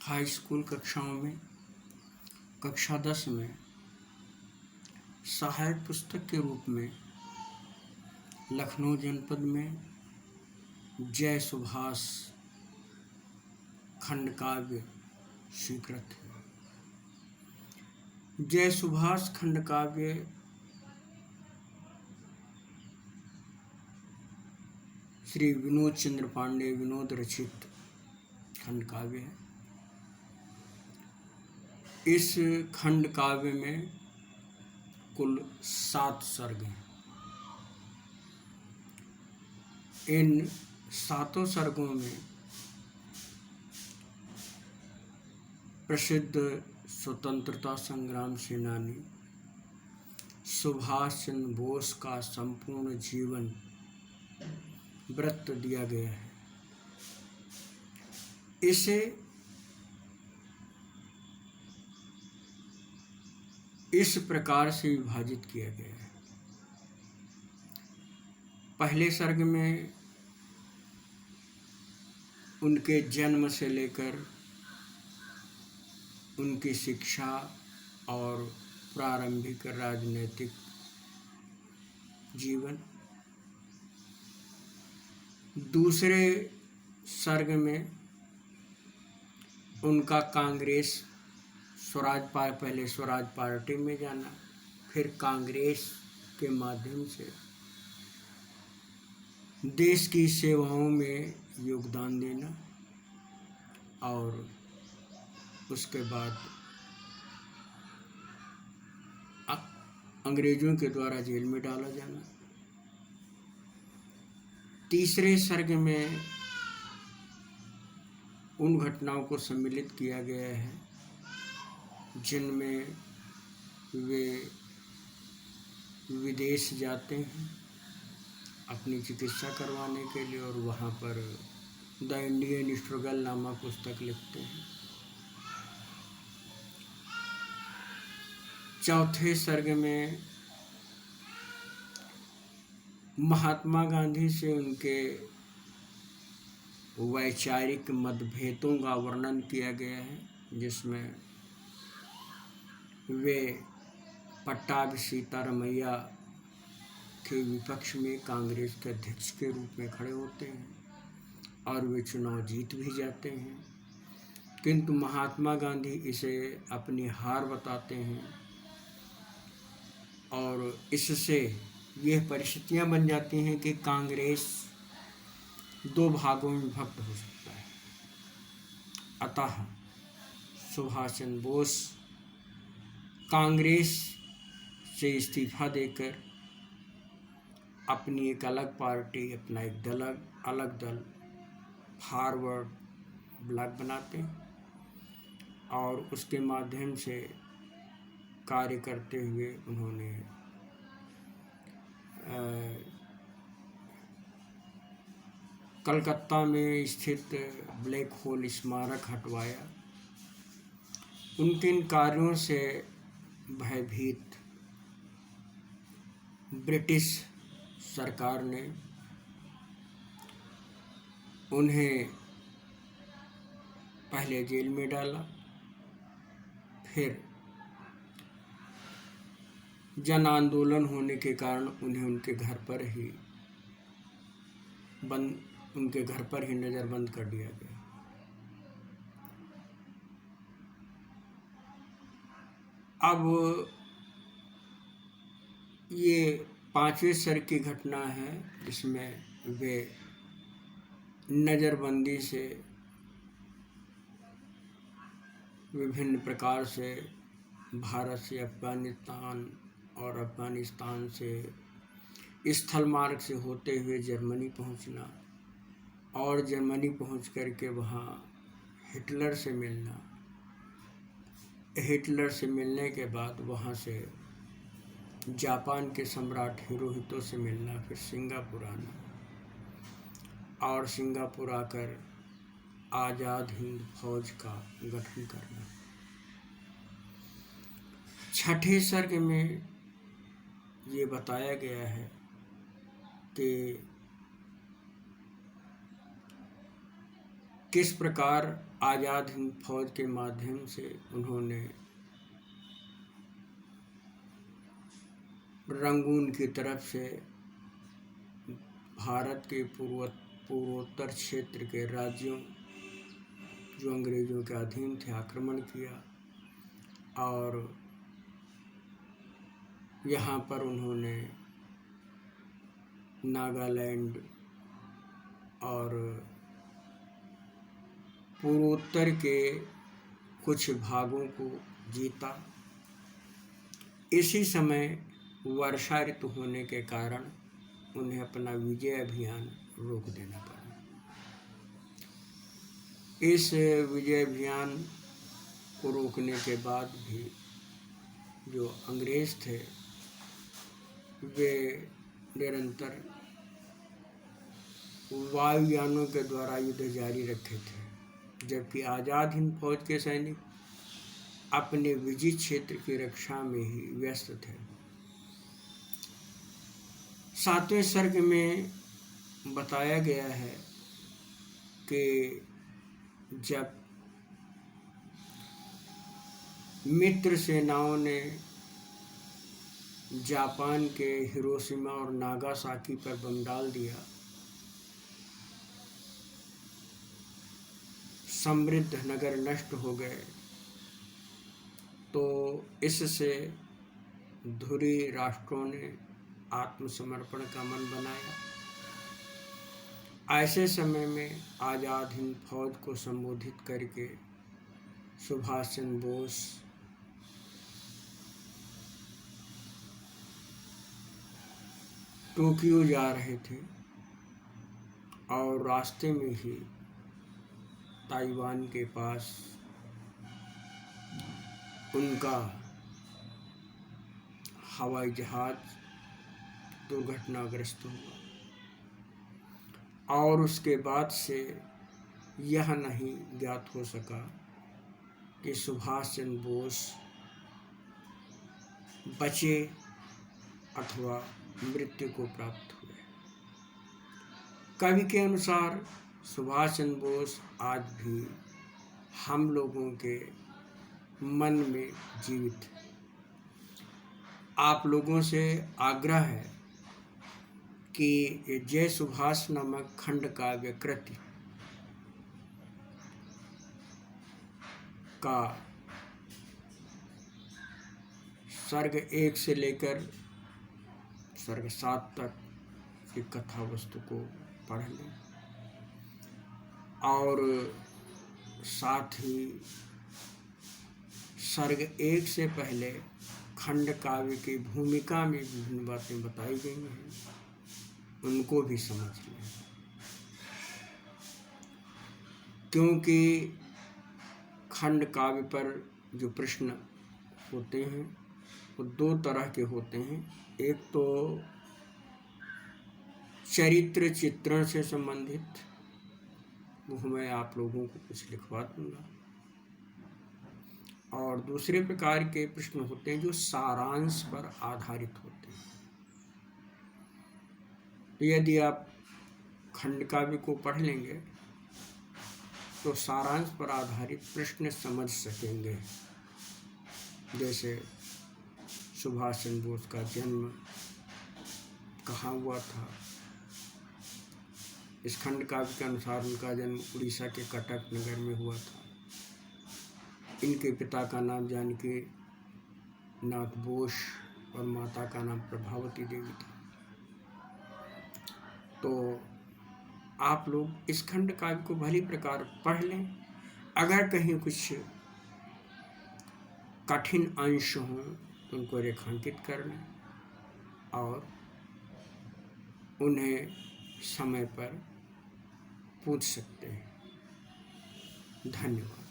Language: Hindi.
हाई स्कूल कक्षाओं में कक्षा 10 में सहायक पुस्तक के रूप में लखनऊ जनपद में जय सुभाष खंड काव्य स्वीकृत है। जय सुभाष खंड काव्य श्री विनोद चंद्र पांडे विनोद रचित खंड काव्य है। इस खंड काव्य में कुल 7 सर्ग हैं। इन 7 सर्गों में प्रसिद्ध स्वतंत्रता संग्राम सेनानी सुभाष चंद्र बोस का संपूर्ण जीवन वृत्त दिया गया है। इसे इस प्रकार से विभाजित किया गया है। पहले सर्ग में उनके जन्म से लेकर उनकी शिक्षा और प्रारंभिक राजनीतिक जीवन, दूसरे सर्ग में उनका कांग्रेस पहले स्वराज पार्टी में जाना, फिर कांग्रेस के माध्यम से देश की सेवाओं में योगदान देना और उसके बाद अंग्रेजों के द्वारा जेल में डाला जाना। तीसरे सर्ग में उन घटनाओं को सम्मिलित किया गया है जिनमें वे विदेश जाते हैं अपनी चिकित्सा करवाने के लिए और वहाँ पर द इंडियन स्ट्रगल नामक पुस्तक लिखते हैं। चौथे सर्ग में महात्मा गांधी से उनके वैचारिक मतभेदों का वर्णन किया गया है, जिसमें वे पट्टाभी सीतारमैया के विपक्ष में कांग्रेस के अध्यक्ष के रूप में खड़े होते हैं और वे चुनाव जीत भी जाते हैं, किंतु महात्मा गांधी इसे अपनी हार बताते हैं और इससे यह परिस्थितियां बन जाती हैं कि कांग्रेस 2 भागों में विभक्त हो सकता है। अतः सुभाष चंद्र बोस कांग्रेस से इस्तीफा देकर अपनी एक अलग पार्टी, अपना एक अलग दल फॉरवर्ड ब्लॉक बनाते हैं और उसके माध्यम से कार्य करते हुए उन्होंने कलकत्ता में स्थित ब्लैक होल स्मारक हटवाया। उनके इन कार्यों से भयभीत ब्रिटिश सरकार ने उन्हें पहले जेल में डाला, फिर जन आंदोलन होने के कारण उन्हें उनके घर पर ही नज़रबंद कर दिया गया। अब ये 5वें सर्ग की घटना है जिसमें वे नज़रबंदी से विभिन्न प्रकार से भारत से अफ़गानिस्तान और अफ़गानिस्तान से स्थल मार्ग से होते हुए जर्मनी पहुंचना और जर्मनी पहुंच कर के वहाँ हिटलर से मिलना, हिटलर से मिलने के बाद वहाँ से जापान के सम्राट हिरोहितो से मिलना, फिर सिंगापुर आना और सिंगापुर आकर आज़ाद हिंद फौज का गठन करना। छठे सर्ग में ये बताया गया है कि किस प्रकार आज़ाद हिंद फौज के माध्यम से उन्होंने रंगून की तरफ से भारत के पूर्वोत्तर क्षेत्र के राज्यों जो अंग्रेज़ों के अधीन थे आक्रमण किया, और यहाँ पर उन्होंने नागालैंड और पूर्वोत्तर के कुछ भागों को जीता। इसी समय वर्षा ऋतु होने के कारण उन्हें अपना विजय अभियान रोक देना पड़ा। इस विजय अभियान को रोकने के बाद भी जो अंग्रेज़ थे वे निरंतर वायुयानों के द्वारा युद्ध जारी रखे थे, जबकि आज़ाद हिंद फौज के सैनिक अपने विजित क्षेत्र की रक्षा में ही व्यस्त थे। 7वें सर्ग में बताया गया है कि जब मित्र सेनाओं ने जापान के हिरोशिमा और नागासाकी पर बम डाल दिया, समृद्ध नगर नष्ट हो गए, तो इससे धुरी राष्ट्रों ने आत्मसमर्पण का मन बनाया। ऐसे समय में आज़ाद हिंद फौज को संबोधित करके सुभाष चंद्र बोस टोक्यो जा रहे थे, और रास्ते में ही ताइवान के पास उनका हवाई जहाज दुर्घटनाग्रस्त हुआ, और उसके बाद से यह नहीं ज्ञात हो सका कि सुभाष चंद्र बोस बचे अथवा मृत्यु को प्राप्त हुए। कवि के अनुसार सुभाष चंद्र बोस आज भी हम लोगों के मन में जीवित है। आप लोगों से आग्रह है कि जय सुभाष नामक खंड काव्य कृति का सर्ग 1 से लेकर सर्ग 7 तक की कथा वस्तु को पढ़ लें, और साथ ही सर्ग 1 से पहले खंड काव्य की भूमिका में विभिन्न बातें बताई गई हैं, उनको भी समझ लें। क्योंकि खंड काव्य पर जो प्रश्न होते हैं वो 2 तरह के होते हैं। एक तो चरित्र चित्रण से संबंधित, वो मैं आप लोगों को कुछ लिखवा दूंगा, और दूसरे प्रकार के प्रश्न होते हैं जो सारांश पर आधारित होते हैं। तो यदि आप खंड काव्य को पढ़ लेंगे तो सारांश पर आधारित प्रश्न समझ सकेंगे। जैसे सुभाष चंद्र बोस का जन्म कहाँ हुआ था। इस खंड काव्य के अनुसार उनका जन्म उड़ीसा के कटक नगर में हुआ था। इनके पिता का नाम जानकी नाथ बोस और माता का नाम प्रभावती देवी था। तो आप लोग इस खंड काव्य को भली प्रकार पढ़ लें। अगर कहीं कुछ कठिन अंश हों तो उनको रेखांकित कर लें और उन्हें समय पर पूछ सकते हैं। धन्यवाद।